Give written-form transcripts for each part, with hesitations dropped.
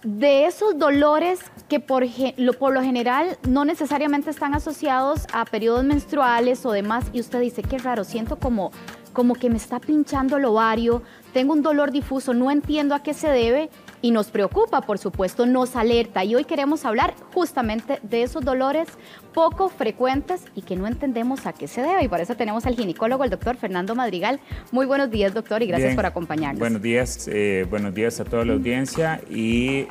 De esos dolores que por lo general no necesariamente están asociados a periodos menstruales o demás, y usted dice, qué raro, siento como que me está pinchando el ovario, tengo un dolor difuso, no entiendo a qué se debe y nos preocupa, por supuesto, nos alerta. Y hoy queremos hablar justamente de esos dolores poco frecuentes y que no entendemos a qué se debe. Y por eso tenemos al ginecólogo, el doctor Fernando Madrigal. Muy buenos días, doctor, y gracias por acompañarnos. Buenos días a toda la audiencia y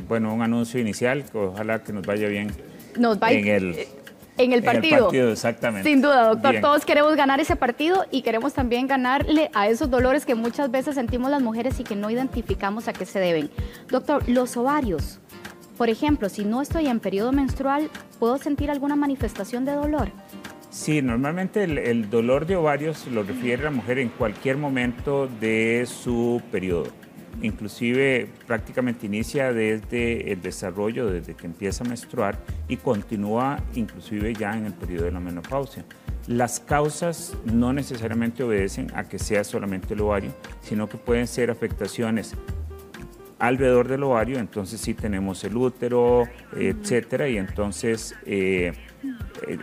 bueno, un anuncio inicial, que ojalá que nos vaya bien en el partido, exactamente. Sin duda, doctor. Bien. Todos queremos ganar ese partido y queremos también ganarle a esos dolores que muchas veces sentimos las mujeres y que no identificamos a qué se deben. Doctor, los ovarios, por ejemplo, si no estoy en periodo menstrual, ¿puedo sentir alguna manifestación de dolor? Sí, normalmente el dolor de ovarios lo refiere a la mujer en cualquier momento de su periodo. Inclusive prácticamente inicia desde el desarrollo, desde que empieza a menstruar y continúa inclusive ya en el periodo de la menopausia. Las causas no necesariamente obedecen a que sea solamente el ovario, sino que pueden ser afectaciones alrededor del ovario, entonces sí tenemos el útero, etcétera, y entonces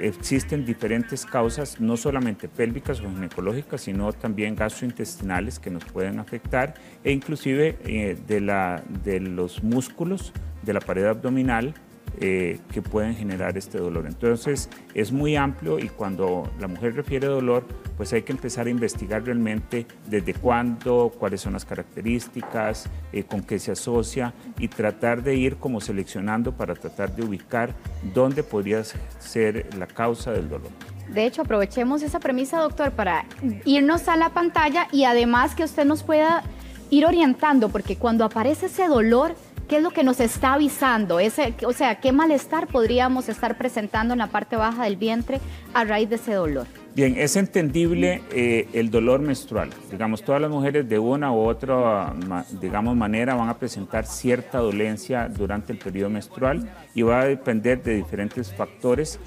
existen diferentes causas, no solamente pélvicas o ginecológicas, sino también gastrointestinales que nos pueden afectar e inclusive de los músculos de la pared abdominal que pueden generar este dolor. Entonces es muy amplio y cuando la mujer refiere dolor, pues hay que empezar a investigar realmente desde cuándo, cuáles son las características, con qué se asocia y tratar de ir como seleccionando para tratar de ubicar dónde podría ser la causa del dolor. De hecho, aprovechemos esa premisa, doctor, para irnos a la pantalla y además que usted nos pueda ir orientando, porque cuando aparece ese dolor, ¿qué es lo que nos está avisando? O sea, ¿qué malestar podríamos estar presentando en la parte baja del vientre a raíz de ese dolor? Bien, es entendible el dolor menstrual. Digamos, todas las mujeres de una u otra, digamos, manera van a presentar cierta dolencia durante el periodo menstrual y va a depender de diferentes factores.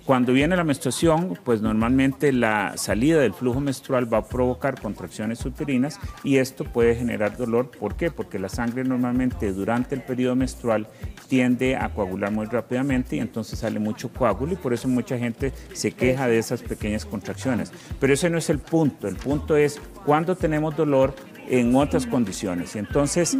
Cuando viene la menstruación, pues normalmente la salida del flujo menstrual va a provocar contracciones uterinas y esto puede generar dolor. ¿Por qué? Porque la sangre normalmente durante el periodo menstrual tiende a coagular muy rápidamente y entonces sale mucho coágulo y por eso mucha gente se queja de esas pequeñas contracciones. Pero ese no es el punto es cuando tenemos dolor en otras condiciones. Entonces,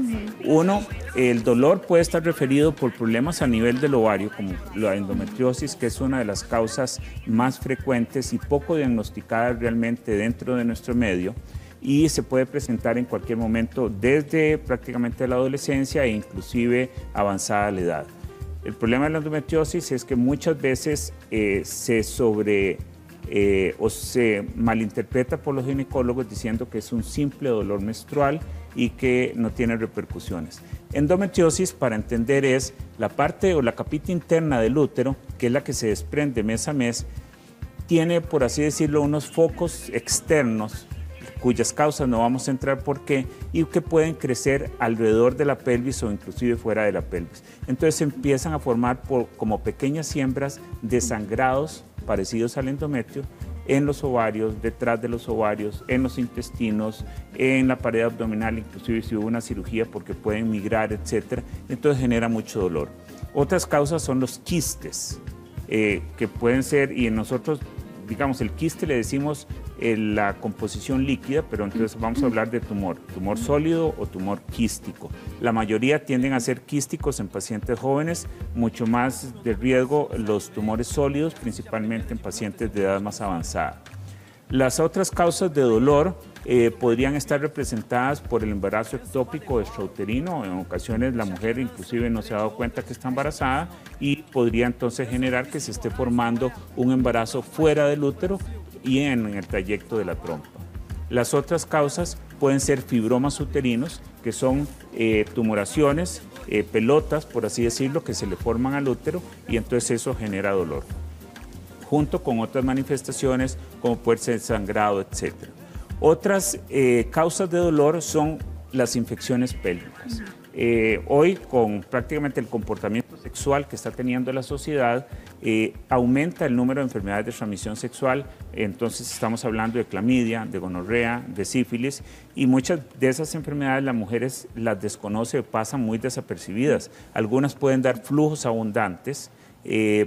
el dolor puede estar referido por problemas a nivel del ovario, como la endometriosis, que es una de las causas más frecuentes y poco diagnosticadas realmente dentro de nuestro medio, y se puede presentar en cualquier momento desde prácticamente la adolescencia e inclusive avanzada la edad. El problema de la endometriosis es que muchas veces o se malinterpreta por los ginecólogos diciendo que es un simple dolor menstrual y que no tiene repercusiones. Endometriosis, para entender, es la parte o la capita interna del útero, que es la que se desprende mes a mes, tiene, por así decirlo, unos focos externos cuyas causas no vamos a entrar por qué, y que pueden crecer alrededor de la pelvis o inclusive fuera de la pelvis. Entonces se empiezan a formar como pequeñas siembras de sangrados parecidos al endometrio en los ovarios, detrás de los ovarios, en los intestinos, en la pared abdominal, inclusive si hubo una cirugía porque pueden migrar, etc. Entonces genera mucho dolor. Otras causas son los quistes, que pueden ser, y en nosotros, digamos, el quiste le decimos la composición líquida, pero entonces vamos a hablar de tumor sólido o tumor quístico. La mayoría tienden a ser quísticos en pacientes jóvenes, mucho más de riesgo los tumores sólidos, principalmente en pacientes de edad más avanzada. Las otras causas de dolor podrían estar representadas por el embarazo ectópico extrauterino. En ocasiones la mujer inclusive no se ha dado cuenta que está embarazada y podría entonces generar que se esté formando un embarazo fuera del útero y en el trayecto de la trompa. Las otras causas pueden ser fibromas uterinos, que son tumoraciones, pelotas, por así decirlo, que se le forman al útero y entonces eso genera dolor, junto con otras manifestaciones como puede ser sangrado, etc. Otras causas de dolor son las infecciones pélvicas. Hoy, con prácticamente el comportamiento sexual que está teniendo la sociedad, aumenta el número de enfermedades de transmisión sexual. Entonces estamos hablando de clamidia, de gonorrea, de sífilis, y muchas de esas enfermedades las mujeres las desconocen, pasan muy desapercibidas. Algunas pueden dar flujos abundantes,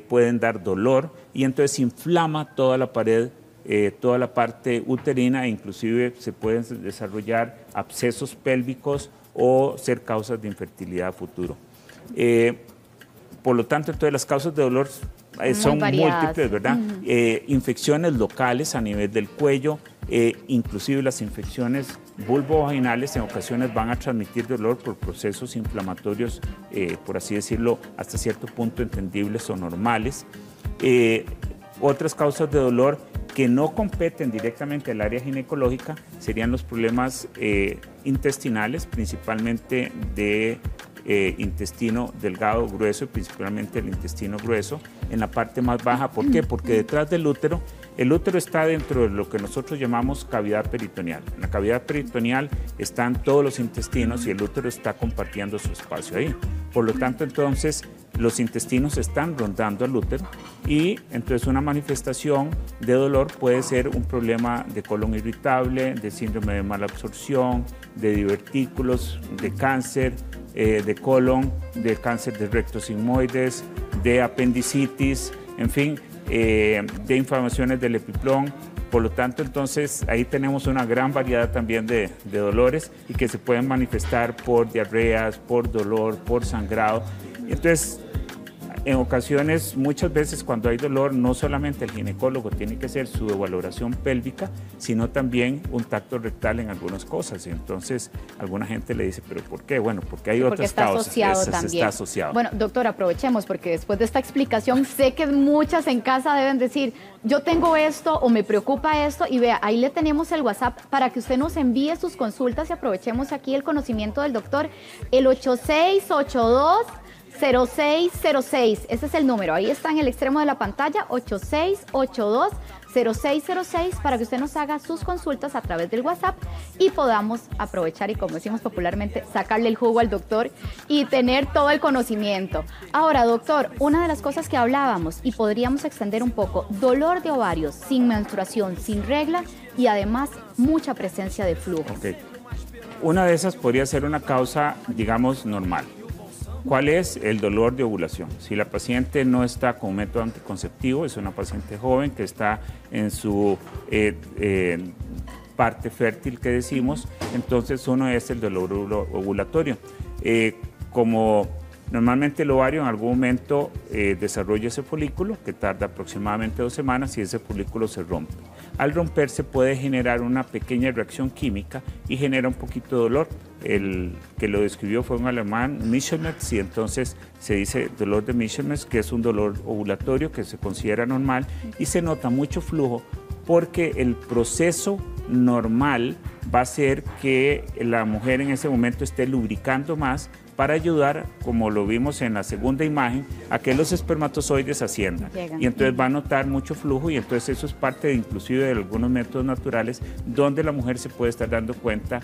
pueden dar dolor, y entonces inflama toda la pared, toda la parte uterina, e inclusive se pueden desarrollar abscesos pélvicos o ser causas de infertilidad a futuro. Por lo tanto, entonces las causas de dolor son múltiples, ¿verdad? Infecciones locales a nivel del cuello, inclusive las infecciones vulvovaginales en ocasiones van a transmitir dolor por procesos inflamatorios, por así decirlo, hasta cierto punto entendibles o normales. Otras causas de dolor que no competen directamente al área ginecológica serían los problemas intestinales, principalmente de intestino delgado, grueso, y principalmente el intestino grueso, en la parte más baja. ¿Por qué? Porque detrás del útero, el útero está dentro de lo que nosotros llamamos cavidad peritoneal. En la cavidad peritoneal están todos los intestinos y el útero está compartiendo su espacio ahí. Por lo tanto, entonces, los intestinos están rondando al útero, y entonces una manifestación de dolor puede ser un problema de colon irritable, de síndrome de mala absorción, de divertículos, de cáncer de colon, de cáncer de recto sigmoides, de apendicitis, en fin, de inflamaciones del epiplón. Por lo tanto, entonces, ahí tenemos una gran variedad también de dolores, y que se pueden manifestar por diarreas, por dolor, por sangrado. Entonces, en ocasiones, muchas veces cuando hay dolor, no solamente el ginecólogo tiene que hacer su valoración pélvica, sino también un tacto rectal en algunas cosas. Entonces, alguna gente le dice, ¿pero por qué? Bueno, porque hay otras causas. Está asociado. Bueno, doctor, aprovechemos, porque después de esta explicación sé que muchas en casa deben decir, yo tengo esto o me preocupa esto, y vea, ahí le tenemos el WhatsApp para que usted nos envíe sus consultas, y aprovechemos aquí el conocimiento del doctor, el 8682 0606, ese es el número, ahí está en el extremo de la pantalla, 8682-0606, para que usted nos haga sus consultas a través del WhatsApp y podamos aprovechar y, como decimos popularmente, sacarle el jugo al doctor y tener todo el conocimiento. Ahora, doctor, una de las cosas que hablábamos y podríamos extender un poco, dolor de ovarios sin menstruación, sin regla, y además mucha presencia de flujo. Okay. Una de esas podría ser una causa, digamos, normal. ¿Cuál es el dolor de ovulación? Si la paciente no está con método anticonceptivo, es una paciente joven que está en su parte fértil, que decimos, entonces uno es el dolor ovulatorio. Como normalmente el ovario en algún momento desarrolla ese folículo, que tarda aproximadamente 2 semanas, y ese folículo se rompe. Al romperse puede generar una pequeña reacción química y genera un poquito de dolor. El que lo describió fue un alemán, Michelmers, y entonces se dice dolor de Michelmers, que es un dolor ovulatorio que se considera normal, y se nota mucho flujo porque el proceso normal va a ser que la mujer en ese momento esté lubricando más para ayudar, como lo vimos en la segunda imagen, a que los espermatozoides asciendan. Y entonces va a notar mucho flujo, y entonces eso es parte de, inclusive, de algunos métodos naturales donde la mujer se puede estar dando cuenta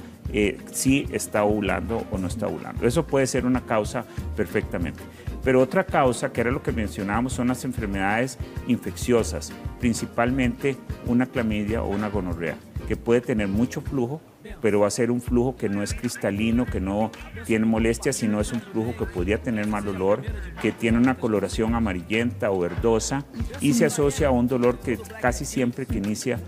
si está ovulando o no está ovulando. Eso puede ser una causa perfectamente. Pero otra causa, que era lo que mencionábamos, son las enfermedades infecciosas, principalmente una clamidia o una gonorrea, que puede tener mucho flujo, pero va a ser un flujo que no es cristalino, que no tiene molestias, sino es un flujo que podría tener mal olor, que tiene una coloración amarillenta o verdosa, y se asocia a un dolor que casi siempre que inicia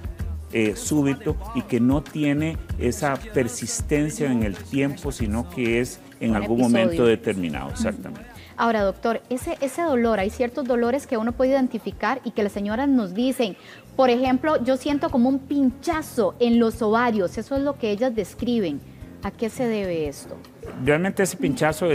súbito, y que no tiene esa persistencia en el tiempo, sino que es en algún momento determinado. Exactamente. Ahora, doctor, ese dolor, hay ciertos dolores que uno puede identificar y que las señoras nos dicen, por ejemplo, yo siento como un pinchazo en los ovarios, eso es lo que ellas describen. ¿A qué se debe esto? Realmente ese pinchazo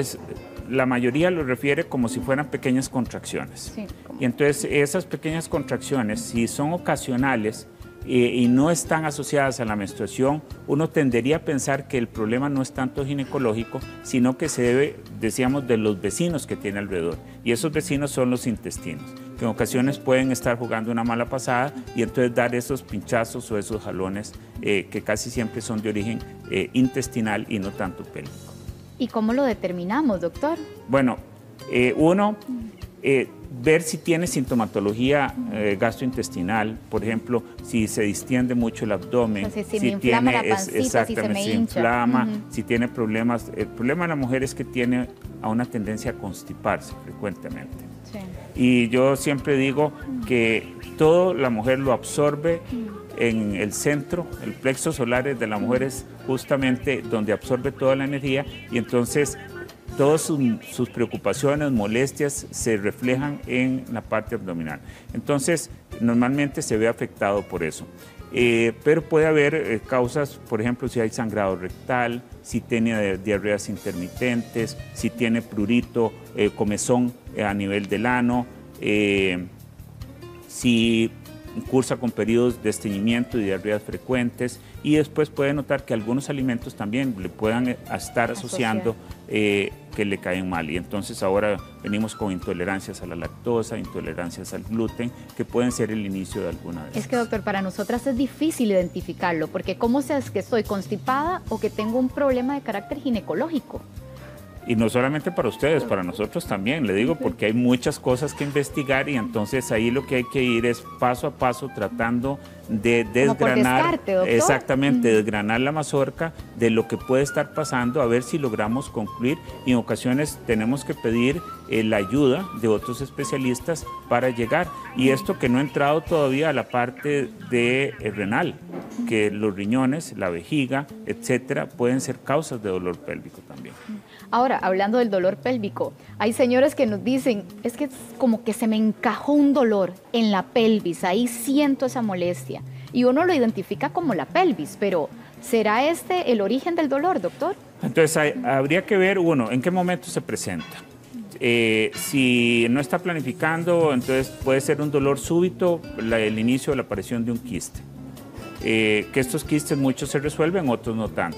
la mayoría lo refiere como si fueran pequeñas contracciones. Sí. Y entonces esas pequeñas contracciones, si son ocasionales, y no están asociadas a la menstruación, uno tendería a pensar que el problema no es tanto ginecológico, sino que se debe, decíamos, de los vecinos que tiene alrededor. Y esos vecinos son los intestinos, que que en ocasiones pueden estar jugando una mala pasada y entonces dar esos pinchazos o esos jalones que casi siempre son de origen intestinal y no tanto pélvico. ¿Y cómo lo determinamos, doctor? Bueno, ver si tiene sintomatología gastrointestinal, por ejemplo, si se distiende mucho el abdomen, o sea, si me inflama la pancita, si se me hincha. Inflama, si tiene problemas. El problema de la mujer es que tiene a una tendencia a constiparse frecuentemente. Sí. Y yo siempre digo que todo la mujer lo absorbe en el centro, el plexo solar de la mujer es justamente donde absorbe toda la energía y entonces todas sus preocupaciones, molestias se reflejan en la parte abdominal. Entonces, normalmente se ve afectado por eso. Pero puede haber causas, por ejemplo, si hay sangrado rectal, si tiene diarreas intermitentes, si tiene prurito, comezón a nivel del ano, si cursa con periodos de estreñimiento y diarreas frecuentes, y después puede notar que algunos alimentos también le puedan estar asociando que le caen mal. Y entonces ahora venimos con intolerancias a la lactosa, intolerancias al gluten, que pueden ser el inicio de alguna de esas. Es que, doctor, para nosotras es difícil identificarlo, porque ¿cómo sé que estoy constipada o que tengo un problema de carácter ginecológico? Y no solamente para ustedes, para nosotros también, le digo, porque hay muchas cosas que investigar y entonces ahí lo que hay que ir es paso a paso tratando de desgranar, por descarte, doctor. Exactamente, desgranar la mazorca de lo que puede estar pasando, a ver si logramos concluir, y en ocasiones tenemos que pedir la ayuda de otros especialistas para llegar. Y esto que no ha entrado todavía a la parte de renal, que los riñones, la vejiga, etcétera, pueden ser causas de dolor pélvico también. Ahora, hablando del dolor pélvico, hay señores que nos dicen, es que es como que se me encajó un dolor en la pelvis, ahí siento esa molestia. Y uno lo identifica como la pelvis, pero ¿será este el origen del dolor, doctor? Entonces, habría que ver, uno, en qué momento se presenta. Si no está planificando, entonces puede ser un dolor súbito, el inicio de la aparición de un quiste. Que estos quistes muchos se resuelven, otros no tanto.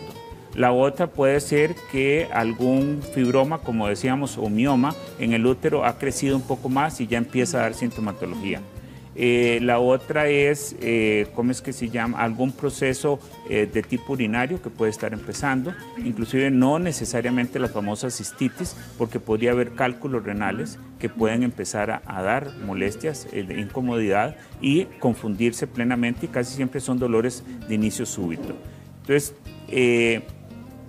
La otra puede ser que algún fibroma, como decíamos, o mioma en el útero ha crecido un poco más y ya empieza a dar sintomatología. La otra es, ¿cómo es que se llama? Algún proceso de tipo urinario que puede estar empezando, inclusive no necesariamente la famosa cistitis, porque podría haber cálculos renales que pueden empezar a dar molestias, de incomodidad y confundirse plenamente, y casi siempre son dolores de inicio súbito. Entonces,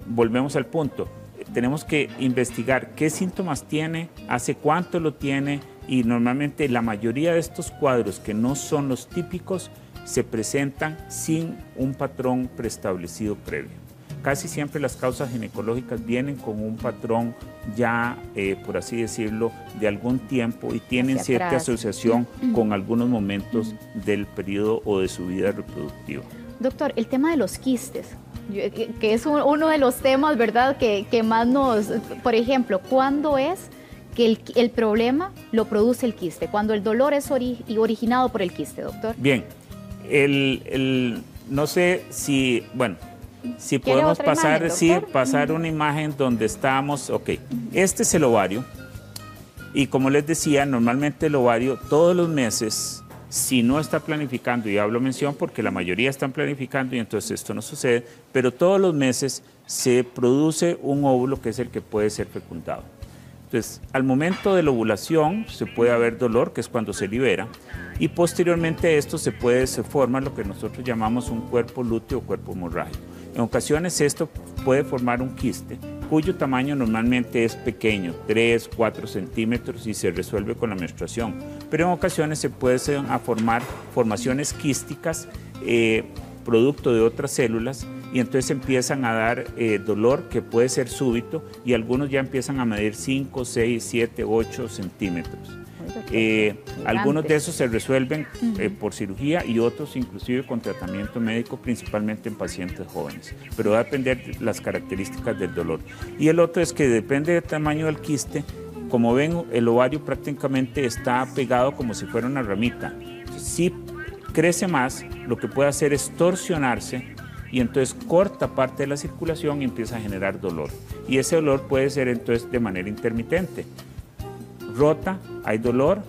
volvemos al punto, tenemos que investigar qué síntomas tiene, hace cuánto lo tiene, y normalmente la mayoría de estos cuadros que no son los típicos se presentan sin un patrón preestablecido previo. Casi siempre las causas ginecológicas vienen con un patrón ya, por así decirlo, de algún tiempo y tienen cierta asociación con algunos momentos del periodo o de su vida reproductiva. Doctor, el tema de los quistes, que es uno de los temas, ¿verdad?, que más nos... Por ejemplo, ¿cuándo es que el problema lo produce el quiste? Cuando el dolor es originado por el quiste, doctor. Bien, no sé si, bueno, si podemos pasar, pasar una imagen donde estamos, ok, este es el ovario, y como les decía, normalmente el ovario todos los meses, si no está planificando, y hablo mención porque la mayoría están planificando y entonces esto no sucede, pero todos los meses se produce un óvulo que es el que puede ser fecundado. Entonces, al momento de la ovulación se puede haber dolor, que es cuando se libera, y posteriormente a esto se forma lo que nosotros llamamos un cuerpo lúteo o cuerpo hemorrágico. En ocasiones esto puede formar un quiste, cuyo tamaño normalmente es pequeño, 3, 4 centímetros, y se resuelve con la menstruación. Pero en ocasiones se pueden formar formaciones quísticas, producto de otras células, y entonces empiezan a dar dolor que puede ser súbito, y algunos ya empiezan a medir 5, 6, 7, 8 centímetros. Algunos de esos se resuelven por cirugía y otros inclusive con tratamiento médico, principalmente en pacientes jóvenes, pero va a depender de las características del dolor. Y el otro es que depende del tamaño del quiste. Como ven, el ovario prácticamente está pegado como si fuera una ramita. Si crece más, lo que puede hacer es torsionarse y entonces corta parte de la circulación y empieza a generar dolor. Y ese dolor puede ser entonces de manera intermitente. Rota, hay dolor,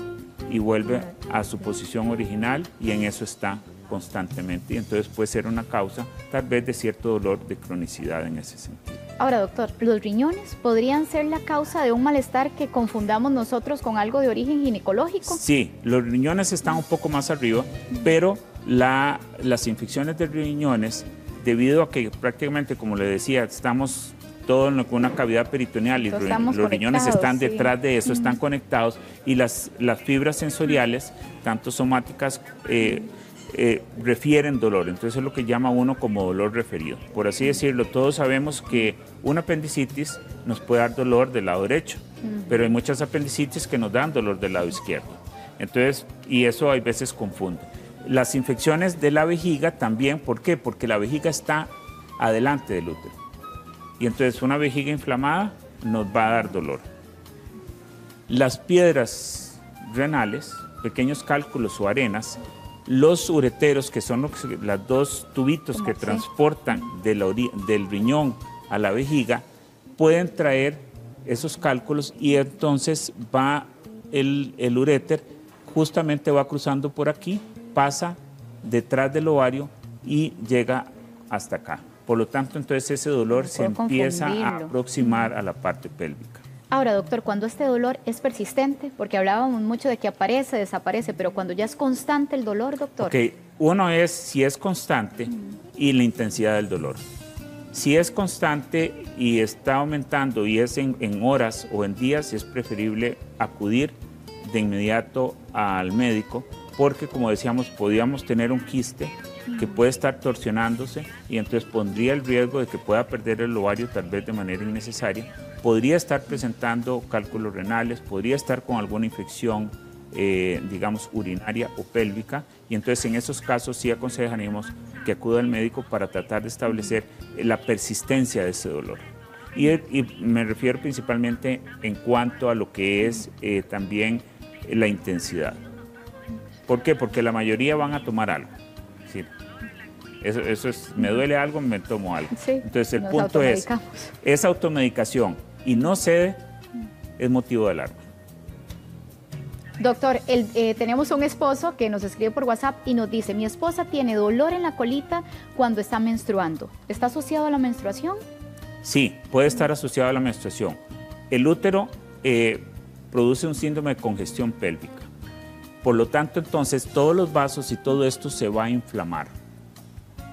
y vuelve a su posición original y en eso está constantemente. Y entonces puede ser una causa tal vez de cierto dolor de cronicidad en ese sentido. Ahora, doctor, ¿los riñones podrían ser la causa de un malestar que confundamos nosotros con algo de origen ginecológico? Sí, los riñones están un poco más arriba, pero las infecciones de riñones, debido a que prácticamente, como le decía, estamos todo en una cavidad peritoneal y los riñones están detrás de eso, están conectados, y las fibras sensoriales, tanto somáticas, refieren dolor. Entonces es lo que llama uno como dolor referido. Por así decirlo, todos sabemos que una apendicitis nos puede dar dolor del lado derecho, pero hay muchas apendicitis que nos dan dolor del lado izquierdo. Entonces, y eso hay veces confunde. Las infecciones de la vejiga también, ¿por qué? Porque la vejiga está adelante del útero. Y entonces una vejiga inflamada nos va a dar dolor. Las piedras renales, pequeños cálculos o arenas, los ureteros, que son los dos tubitos que transportan del riñón a la vejiga, pueden traer esos cálculos y entonces va el uréter, justamente va cruzando por aquí, pasa detrás del ovario y llega hasta acá. Por lo tanto, entonces ese dolor se empieza a aproximar a la parte pélvica. Ahora, doctor, cuando este dolor es persistente, porque hablábamos mucho de que aparece, desaparece, pero cuando ya es constante el dolor, doctor. Ok, uno es si es constante y la intensidad del dolor. Si es constante y está aumentando y es en horas o en días, es preferible acudir de inmediato al médico, porque como decíamos, podríamos tener un quiste que puede estar torsionándose y entonces pondría el riesgo de que pueda perder el ovario tal vez de manera innecesaria. Podría estar presentando cálculos renales, podría estar con alguna infección, digamos, urinaria o pélvica, y entonces en esos casos sí aconsejaríamos que acuda al médico para tratar de establecer la persistencia de ese dolor. Y me refiero principalmente en cuanto a lo que es también la intensidad. ¿Por qué? Porque la mayoría van a tomar algo. ¿Sí? Eso es, me duele algo, me tomo algo. Sí, entonces el punto es automedicación y no cede, es motivo de alarma. Doctor, tenemos un esposo que nos escribe por WhatsApp y nos dice: mi esposa tiene dolor en la colita cuando está menstruando. ¿Está asociado a la menstruación? Sí, puede estar asociado a la menstruación. El útero produce un síndrome de congestión pélvica. Por lo tanto, entonces, todos los vasos y todo esto se va a inflamar.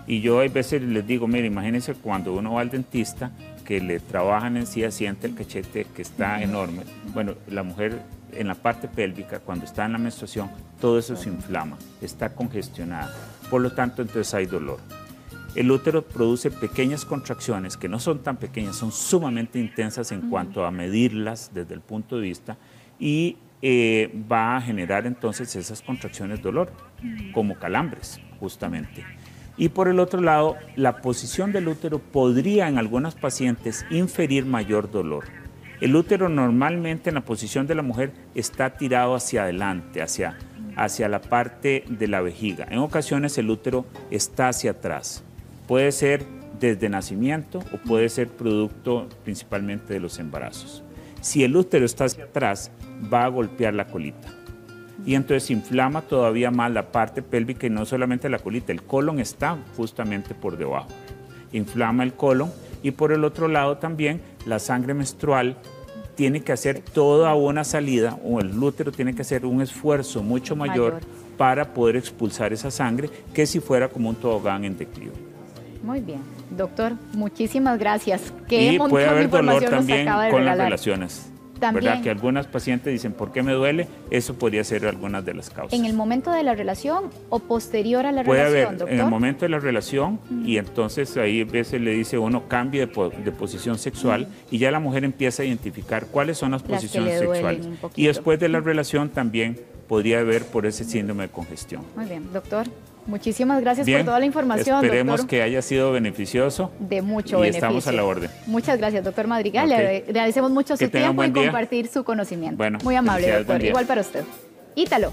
Y yo a veces les digo, mire, imagínense cuando uno va al dentista, que le trabajan encía, siente el cachete que está enorme. Bueno, la mujer en la parte pélvica, cuando está en la menstruación, todo eso se inflama, está congestionada. Por lo tanto, entonces hay dolor. El útero produce pequeñas contracciones, que no son tan pequeñas, son sumamente intensas en cuanto a medirlas desde el punto de vista, y va a generar entonces esas contracciones de dolor, como calambres, justamente. Y por el otro lado, la posición del útero podría en algunas pacientes inferir mayor dolor. El útero normalmente en la posición de la mujer está tirado hacia adelante, hacia la parte de la vejiga. En ocasiones el útero está hacia atrás. Puede ser desde nacimiento o puede ser producto principalmente de los embarazos. Si el útero está hacia atrás, va a golpear la colita. Y entonces inflama todavía más la parte pélvica y no solamente la colita, el colon está justamente por debajo. Inflama el colon y por el otro lado también la sangre menstrual tiene que hacer toda una salida, o el útero tiene que hacer un esfuerzo mucho mayor para poder expulsar esa sangre que si fuera como un tobogán en declive. Muy bien. Doctor, muchísimas gracias. Y puede haber dolor también con las relaciones. También, ¿verdad? Que algunas pacientes dicen, ¿por qué me duele? Eso podría ser algunas de las causas. ¿En el momento de la relación o posterior a la puede relación, haber, doctor? En el momento de la relación, y entonces ahí a veces le dice uno cambie de posición sexual, y ya la mujer empieza a identificar cuáles son las posiciones sexuales. Y después de la relación también podría haber por ese síndrome de congestión. Muy bien, doctor. Muchísimas gracias por toda la información, esperemos doctor. Que haya sido beneficioso. De mucho y beneficio. Estamos a la orden. Muchas gracias, doctor Madrigal. Le agradecemos mucho su tiempo y compartir su conocimiento. Bueno, muy amable, doctor. Igual para usted. Ítalo.